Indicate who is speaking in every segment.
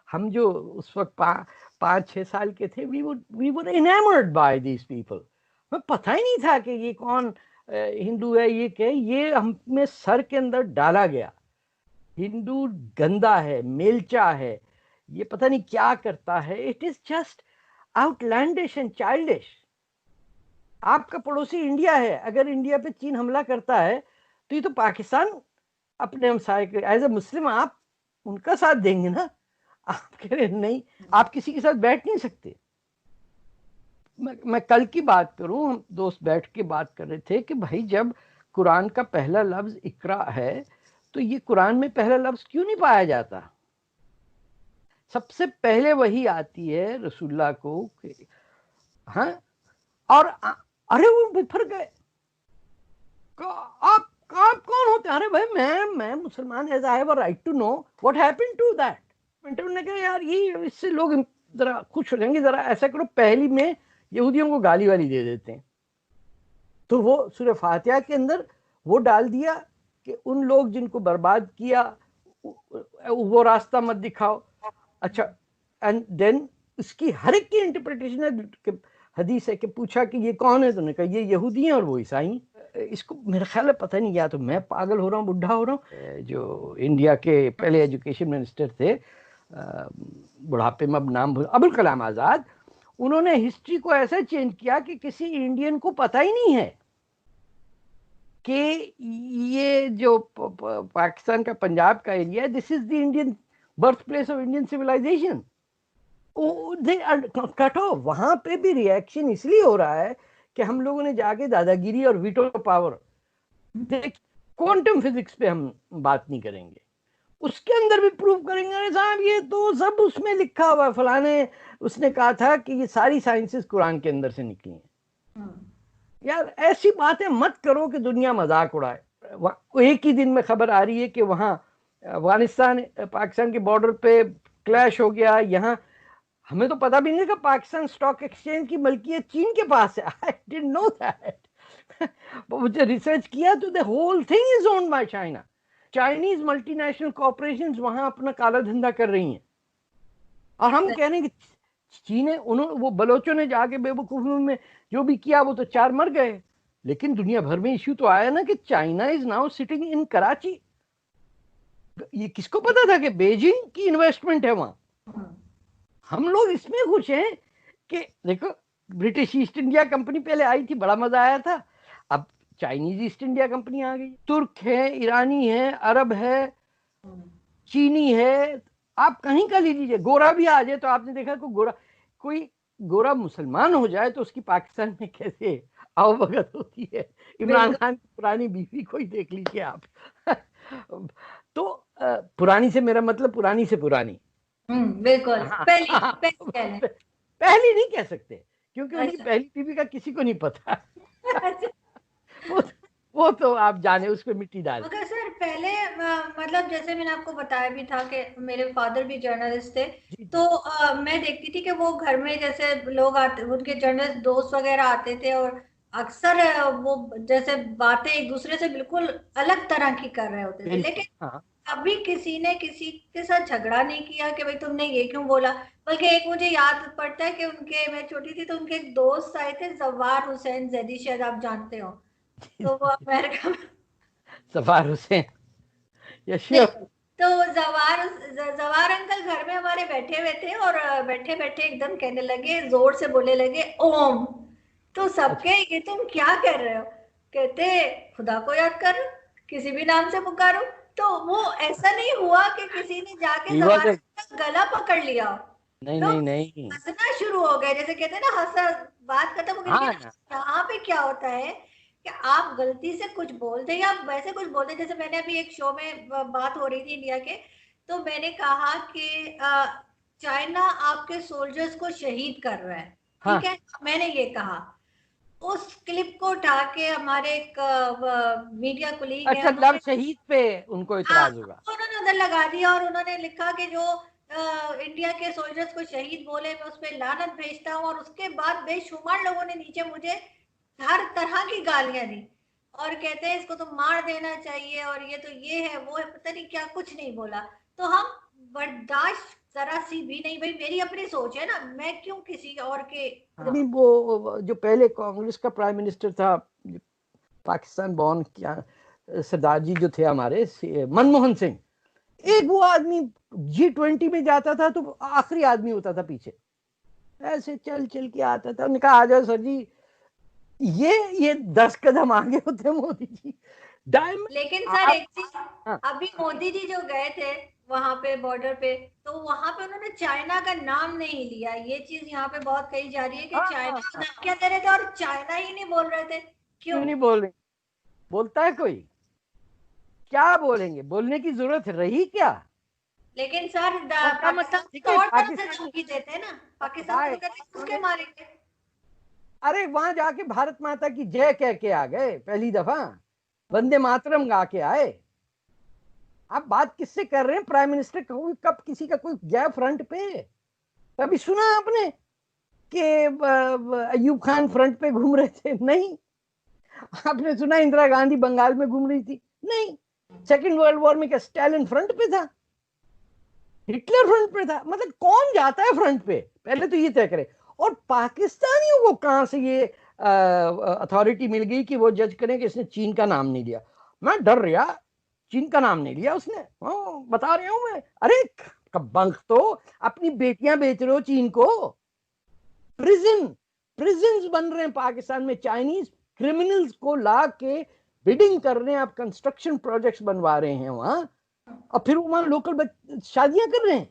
Speaker 1: हम जो उस वक्त 5-6 साल के थे, we were enamoured by these people. हमें पता ही नहीं था कि ये कौन हिंदू है, ये क्या है, ये हमें सर के अंदर डाला गया। हिंदू गंदा है, मेलचा है, ये पता नहीं क्या करता है। It is just outlandish and childish. आपका पड़ोसी इंडिया है, अगर इंडिया पे चीन हमला करता है तो ये तो पाकिस्तान अपने हमसाए के एज ए मुस्लिम आप उनका साथ देंगे ना। आप कह रहे नहीं, आप किसी के साथ बैठ नहीं सकते। मैं कल की बात करूं, हम दोस्त बैठ के बात कर रहे थे कि भाई जब कुरान का पहला लफ्ज इकरा है तो ये कुरान में पहला लफ्ज क्यों नहीं पाया जाता? सबसे पहले वही आती है रसूलुल्लाह को। हाँ, और अरे वो बिफर गए। आप कौन होते हैं? अरे भाई मैं मुसलमान, as I have a right to know what happened to that. उन्होंने कहा यार ये इससे लोग जरा खुश हो जाएंगे, जरा ऐसा करो पहली में यहूदियों को गाली वाली दे देते हैं। तो वो सूरह फातिहा के अंदर वो डाल दिया कि उन लोग जिनको बर्बाद किया वो रास्ता मत दिखाओ। अच्छा, एंड देन इसकी हर एक की इंटरप्रिटेशन है, हदीस है कि पूछा कि ये कौन है, तो उन्होंने कहा ये यहूदी हैं और वो ईसाई। इसको मेरा ख्याल है पता नहीं, या तो मैं पागल हो रहा हूँ, बुढ़ा हो रहा हूँ। जो इंडिया के पहले एजुकेशन मिनिस्टर थे, बुढ़ापे में अब नाम भूल, अबुल कलाम आज़ाद, उन्होंने हिस्ट्री को ऐसा चेंज किया कि किसी इंडियन को पता ही नहीं है कि ये जो पाकिस्तान का पंजाब का एरिया है, this is the Indian birth place of Indian civilisation. Cut off. वहां पे भी रिएक्शन इसलिए हो रहा है कि हम लोगों ने जाके दादागिरी और वीटो पावर, क्वांटम फिजिक्स पे हम बात नहीं करेंगे, उसके अंदर भी प्रूव करेंगे। अरे साहब ये तो सब उसमें लिखा हुआ है, फलाने उसने कहा था कि ये सारी साइंसेस कुरान के अंदर से निकली हैं। यार ऐसी बातें मत करो कि दुनिया मजाक उड़ाए। एक ही दिन में खबर आ रही है कि वहां अफगानिस्तान पाकिस्तान के बॉर्डर पे क्लैश हो गया। यहाँ हमें तो पता भी नहीं था पाकिस्तान स्टॉक एक्सचेंज की मलकियत चीन के पास है। I didn't know that. मुझे रिसर्च किया तो the whole thing is owned by China. Chinese multinational corporations वहां अपना काला धंधा कर रही हैं, और हम कह रहे हैं कि चीन है, उन्होंने वो बलोचों ने जाके बेवकूफी में जो भी किया वो तो 4 मर गए। लेकिन दुनिया भर में इश्यू तो आया ना कि China is now sitting in Karachi. ये किसको पता था कि बेजिंग की इन्वेस्टमेंट है वहां? हम लोग इसमें खुश हैं कि देखो ब्रिटिश ईस्ट इंडिया कंपनी पहले आई थी, बड़ा मजा आया था। अब चाइनीज ईस्ट इंडिया कंपनी आ गई, तुर्क है, ईरानी है, अरब है, चीनी है। आप कहीं का लीजिए, गोरा भी आ जाए तो आपने देखा कोई गोरा मुसलमान हो जाए तो उसकी पाकिस्तान में कैसे आवभगत होती है। इमरान खान की पुरानी बीवी को ही देख लीजिए आप। तो पुरानी से मेरा मतलब पुरानी से पुरानी।
Speaker 2: बिल्कुल।
Speaker 1: पहली नहीं कह सकते क्योंकि उनकी पहली बीवी का किसी को नहीं पता। वो वो तो आप जाने उस पर मिट्टी डाल।
Speaker 2: मगर सर पहले मतलब जैसे मैंने आपको बताया भी था कि मेरे फादर भी जर्नलिस्ट थे, तो मैं देखती थी कि वो घर में जैसे लोग आते, उनके जर्नलिस्ट दोस्त वगैरह आते थे और अक्सर वो जैसे बातें एक दूसरे से बिल्कुल अलग तरह की कर रहे होते थे, लेकिन कभी किसी ने किसी के साथ झगड़ा नहीं किया कि भाई तुमने ये क्यों बोला। बल्कि एक मुझे याद पड़ता है कि उनके, मैं छोटी थी तो उनके एक दोस्त आए थे, जवार हुसैन जैदी, शायद आप जानते हो, तो वो अमेरिका में
Speaker 1: सफार हुसैन,
Speaker 2: तो जवार अंकल घर में हमारे बैठे हुए थे और बैठे बैठे एकदम कहने लगे, जोर से बोले लगे ओम। तो सबके ये तुम क्या कर रहे हो? कहते खुदा को याद करो, किसी भी नाम से पुकारो। तो वो ऐसा नहीं हुआ कि किसी ने जाके जवार का गला पकड़ लिया,
Speaker 1: नहीं नहीं
Speaker 2: हंसना शुरू हो गए, जैसे कहते हैं ना हंसा, बात खत्म हो गई। यहाँ पे क्या होता है कि आप गलती से कुछ बोलते या वैसे कुछ बोलते, जैसे मैंने अभी एक शो में बात हो रही थी इंडिया के, तो मैंने कहा कि चाइना आपके सोल्जर्स को शहीद कर रहा है, ठीक है, मैंने ये कहा। उस क्लिप को उठा के हमारे एक मीडिया कोलीग है,
Speaker 1: अच्छा, लव शहीद पे उनको इतराज होगा,
Speaker 2: उन्होंने उधर लगा दिया और उन्होंने लिखा कि जो इंडिया के सोल्जर्स को शहीद बोले मैं उस पर लानत भेजता हूँ। और उसके बाद बेशुमार लोगों ने नीचे मुझे हर तरह की गालियां दी। और कहते हैं इसको तो मार देना चाहिए और ये तो ये है वो है, पता नहीं क्या कुछ नहीं बोला। तो हम बर्दाश्त जरा सी भी नहीं, भाई मेरी अपनी सोच है ना, मैं क्यों किसी और के।
Speaker 1: अभी वो जो पहले कांग्रेस का प्राइम मिनिस्टर था, पाकिस्तान बॉर्न, क्या सरदार जी जो थे हमारे, मनमोहन सिंह, एक वो आदमी G20 में जाता था तो आखिरी आदमी होता था पीछे, ऐसे चल चल के आता था। उन्होंने कहा आ जाओ सर जी, ये 10 कदम आगे होते मोदी जी। डायमंड
Speaker 2: लेकिन सर एक चीज,
Speaker 1: हाँ,
Speaker 2: अभी मोदी जी जो गए थे वहां पे बॉर्डर पे, तो वहां पे उन्होंने चाइना का नाम नहीं लिया। ये चीज यहाँ पे बहुत कही जा रही है कि
Speaker 1: हाँ,
Speaker 2: चाइना
Speaker 1: हाँ,
Speaker 2: का धमकियां दे रहे थे और चाइना ही नहीं बोल रहे थे, क्यों?
Speaker 1: क्यों नहीं बोल रहे? बोलता है कोई? क्या बोलेंगे? बोलने की जरूरत रही क्या?
Speaker 2: लेकिन सर
Speaker 1: उनका
Speaker 2: पाकिस्तान
Speaker 1: मतलब
Speaker 2: को
Speaker 1: ठीक
Speaker 2: तो
Speaker 1: है,
Speaker 2: और तरह से
Speaker 1: पाकिस्तान
Speaker 2: धमकी देते हैं ना, पाकिस्तान को
Speaker 1: बताए
Speaker 2: तो कहते हैं उसके मारेंगे।
Speaker 1: अरे वहां जाके भारत माता की जय कह के आ गए पहली दफा, वंदे मातरम गा के आए। आप बात किससे कर रहे हैं? प्राइम मिनिस्टर कब किसी का कोई गया फ्रंट पे? कभी सुना आपने कि अयूब खान फ्रंट पे घूम रहे थे? नहीं। आपने सुना इंदिरा गांधी बंगाल में घूम रही थी? नहीं। सेकेंड वर्ल्ड वॉर में क्या स्टालिन फ्रंट पे था? हिटलर फ्रंट पे था? मतलब कौन जाता है फ्रंट पे? पहले तो ये तय करे। और पाकिस्तानियों को कहां से ये अथॉरिटी मिल गई कि वो जज करें कि इसने चीन का नाम नहीं लिया? मैं डर रहा, चीन का नाम नहीं लिया उसने। बता रहा हूं मैं। अरे बंक तो अपनी बेटियां बेच रहे हो चीन को। प्रिजन प्रिजन्स बन रहे हैं पाकिस्तान में, चाइनीज क्रिमिनल्स को ला के बिडिंग कर रहे हैं, आप कंस्ट्रक्शन प्रोजेक्ट्स बनवा रहे हैं वहां, और फिर वहां लोकल शादियां कर रहे हैं।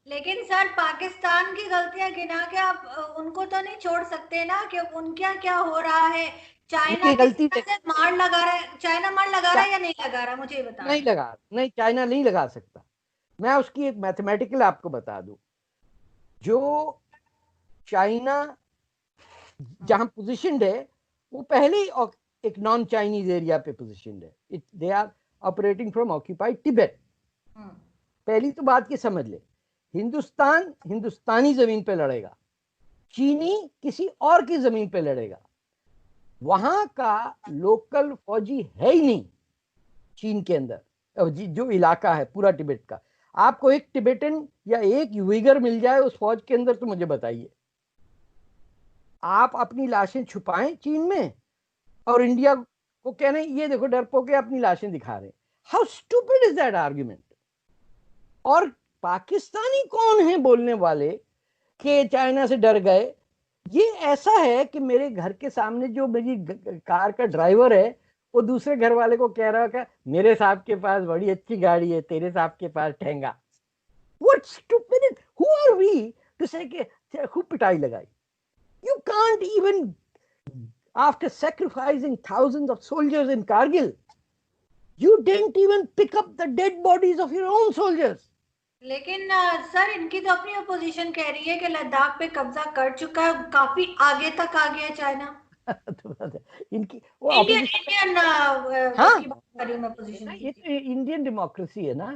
Speaker 2: लेकिन सर पाकिस्तान की गलतियां गिना के आप उनको तो नहीं छोड़ सकते ना, कि उनके यहाँ क्या हो रहा है। चाइना
Speaker 1: उनकी
Speaker 2: किस
Speaker 1: गलती
Speaker 2: तरह से मार लगा रहा है, चाइना मार लगा रहा
Speaker 1: चा,
Speaker 2: है या नहीं लगा रहा, मुझे ये बताना
Speaker 1: नहीं
Speaker 2: है।
Speaker 1: लगा, नहीं, चाइना नहीं लगा सकता। मैं उसकी एक मैथमेटिकल आपको बता दूं। जो चाइना जहां पोजिशनड है, वो पहले ही एक नॉन चाइनीज एरिया पे पोजिशनड है। They are operating from occupied Tibet.
Speaker 2: Hmm.
Speaker 1: पहली तो बात की समझ ले, हिंदुस्तान हिंदुस्तानी जमीन पे लड़ेगा, चीनी किसी और की जमीन पे लड़ेगा। वहां का लोकल फौजी है ही नहीं चीन के अंदर। अब जो इलाका है पूरा तिब्बत का, आपको एक टिबेटन या एक युइगर मिल जाए उस फौज के अंदर तो मुझे बताइए। आप अपनी लाशें छुपाएं चीन में, और इंडिया को कहने ये देखो डरपोके अपनी लाशें दिखा रहे हैं। How stupid is that argument? और पाकिस्तानी कौन है बोलने वाले कि चाइना से डर गए? ये ऐसा है कि मेरे घर के सामने जो मेरी कार का ड्राइवर है, वो दूसरे घर वाले को कह रहा है कि मेरे साहब के पास बड़ी अच्छी गाड़ी है, तेरे साहब के पास ठहंगा। What stupid, who are we to say कि खूब पिटाई लगाई? You can't even, after sacrificing thousands of soldiers in Kargil, you didn't even pick up the dead bodies of your own soldiers.
Speaker 2: लेकिन सर इनकी तो अपनी अपोजिशन कह रही है कि लद्दाख पे कब्जा कर चुका है, काफी आगे तक आ गया चाइना।
Speaker 1: इनकी वो
Speaker 2: इंडियन
Speaker 1: ऑपोजिशन।
Speaker 2: इंडियन
Speaker 1: हाँ,
Speaker 2: उसकी बात कर रही हूँ मैं, अपोजिशन
Speaker 1: ये
Speaker 2: की।
Speaker 1: तो इंडियन डेमोक्रेसी है ना।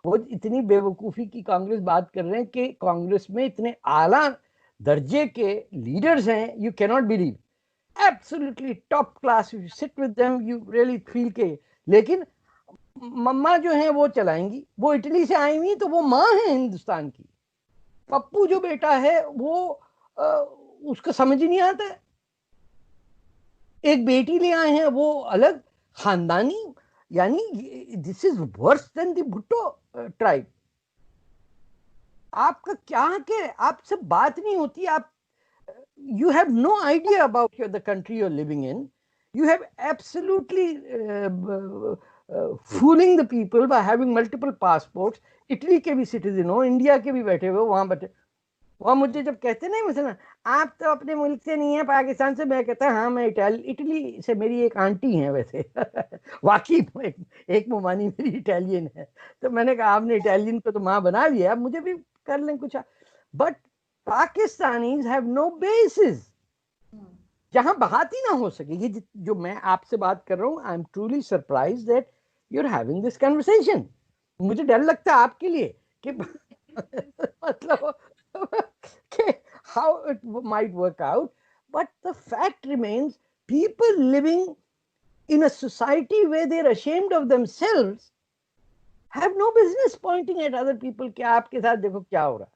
Speaker 1: वो इतनी बेवकूफी की कांग्रेस बात कर रहे हैं कि कांग्रेस में इतने आला दर्जे के लीडर्स हैं, you can not believe. Absolutely top class, you sit with them you really feel के। लेकिन मम्मा जो है वो चलाएंगी, वो इटली से आई हुई तो वो माँ है हिंदुस्तान की। पप्पू जो बेटा है वो उसको समझ ही नहीं आता है। एक बेटी ले आए हैं वो अलग खानदानी, यानी this is worse than the Bhutto tribe. आपका क्या के आपसे बात नहीं होती। आप you have no idea about the country you're living in. You have absolutely fooling the people by having multiple passports. Italy के भी सिटीजन हो, इंडिया के भी बैठे हुए वहां बैठे। वहां मुझे जब कहते नहीं मुझे, आप तो अपने मुल्क से नहीं है पाकिस्तान से, मैं कहता हाँ मैं इटली से, मेरी एक आंटी है वैसे वाकई एक मुमानी मेरी इटालियन है। तो मैंने कहा आपने इटालियन को तो माँ बना लिया, अब मुझे भी कर लें कुछ। But Pakistanis have no basis जहां बात ही ना हो सके। ये जो मैं आपसे बात कर रहा हूं, I am truly surprise that you are having this conversation. मुझे डर लगता है आपके लिए कि मतलब कि how it might work out, but the fact remains, people living in a society where they're ashamed of themselves, have no business pointing at other people कि आपके साथ देखो क्या हो रहा है।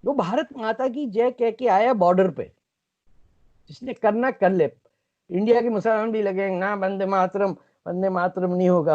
Speaker 1: वो भारत माता की जय कह के आया बॉर्डर पे, जिसने करना कर ले। इंडिया के मुसलमान भी लगेंगे ना वंदे मातरम, वंदे मातरम नहीं होगा।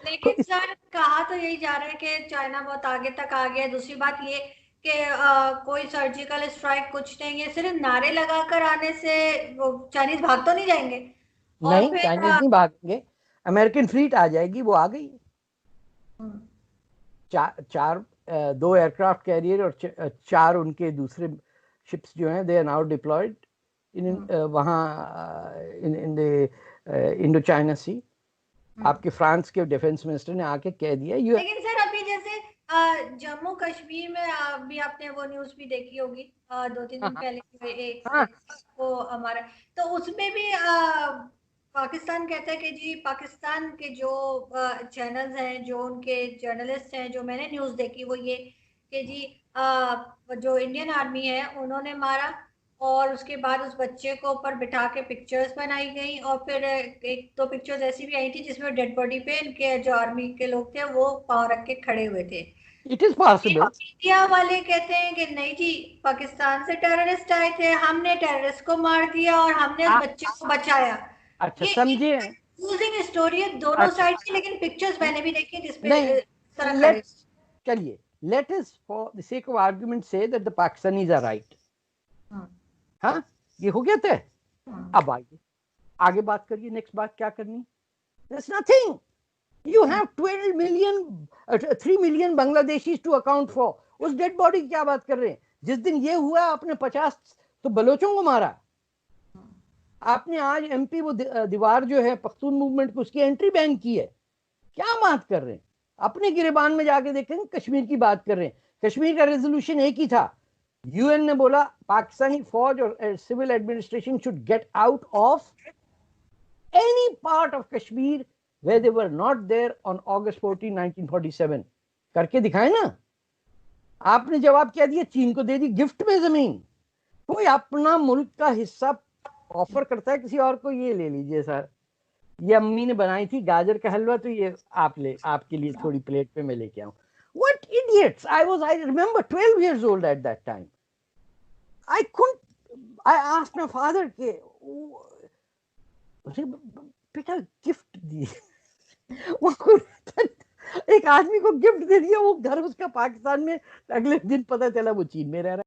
Speaker 2: लेकिन सर कहा तो यही जा रहा है कि चाइना बहुत आगे तक आ गया है। दूसरी बात ये कि कोई सर्जिकल स्ट्राइक कुछ नहीं है, सिर्फ नारे लगाकर आने से वो चाइनीज भाग तो नहीं जाएंगे। और
Speaker 1: नहीं,
Speaker 2: फिर
Speaker 1: चाइनीज नहीं भागेंगे, अमेरिकन फ्लीट आ जाएगी, वो आ गई। चार 2 एयरक्राफ्ट कैरियर और 4 उनके दूसरे शिप्स जो हैं, दे आर नाउ डिप्लॉयड इन वहाँ इन द इंडो चाइना सी। आपके फ्रांस के डिफेंस मिनिस्टर ने आके कह दिया।
Speaker 2: लेकिन सर अभी जैसे जम्मू कश्मीर में अभी आपने वो न्यूज भी देखी होगी 2-3 दिन पहले, एक वो हमारा, तो उसमें भी पाकिस्तान कहता है कि जी पाकिस्तान के जो चैनल्स हैं, जो उनके जर्नलिस्ट हैं, जो मैंने न्यूज देखी वो ये कि जी जो इंडियन आर्मी है उन्होंने मारा, और उसके बाद उस बच्चे को ऊपर बिठा के पिक्चर्स बनाई गई, और फिर एक दो पिक्चर्स ऐसी भी आई थी जिसमें डेड बॉडी पे इनके जो आर्मी के लोग थे वो पांव रख के खड़े हुए थे।
Speaker 1: It is possible.
Speaker 2: इंडिया वाले कहते हैं कि नहीं जी, पाकिस्तान से टेररिस्ट आए थे, हमने टेररिस्ट को मार दिया और हमने उस बच्चे को बचाया।
Speaker 1: अच्छा
Speaker 2: ये
Speaker 1: समझिए।
Speaker 2: कंफ्यूजिंग स्टोरी है दोनों
Speaker 1: अच्छा
Speaker 2: साइड की, लेकिन पिक्चर्स मैंने भी देखी जिसपे
Speaker 1: नहीं,
Speaker 2: इस तरह खड़े।
Speaker 1: लेट्स चलिए, let us for the sake of argument say that the Pakistanis are right. हाँ, ये हो गया तय। अब आइए आगे बात करिए, नेक्स्ट बात क्या करनी। There's nothing. You have 12 million 3 million Bangladeshis to account for. उस डेड बॉडी की क्या बात कर रहे हैं? जिस दिन ये हुआ आपने 50 तो बलोचों को मारा। आपने आज एमपी वो दीवार जो है पख्तून मूवमेंट को, उसकी एंट्री बैन की है। क्या बात कर रहे हैं? अपने गिरेबान में जाके देखेंगे, कश्मीर की बात कर रहे हैं। कश्मीर का रेजोल्यूशन एक ही था, यूएन ने बोला पाकिस्तानी फौज और civil administration should get out of any part of Kashmir where they were not there on August 14, 1947। करके दिखाए ना। आपने जवाब क्या दिया? चीन को दे दी गिफ्ट में जमीन। कोई अपना मुल्क का हिस्सा ऑफर करता है किसी और को, ये ले लीजिए सर, ये अम्मी ने बनाई थी गाजर का हलवा, तो ये आपके लिए थोड़ी प्लेट पे मैं लेके आऊं। What idiots! I remember 12 years old at that time. I asked my father के बेटा गिफ्ट दिए। एक आदमी को गिफ्ट दे दिया, वो घर उसका पाकिस्तान में, अगले दिन पता चला वो चीन में रह रहा है।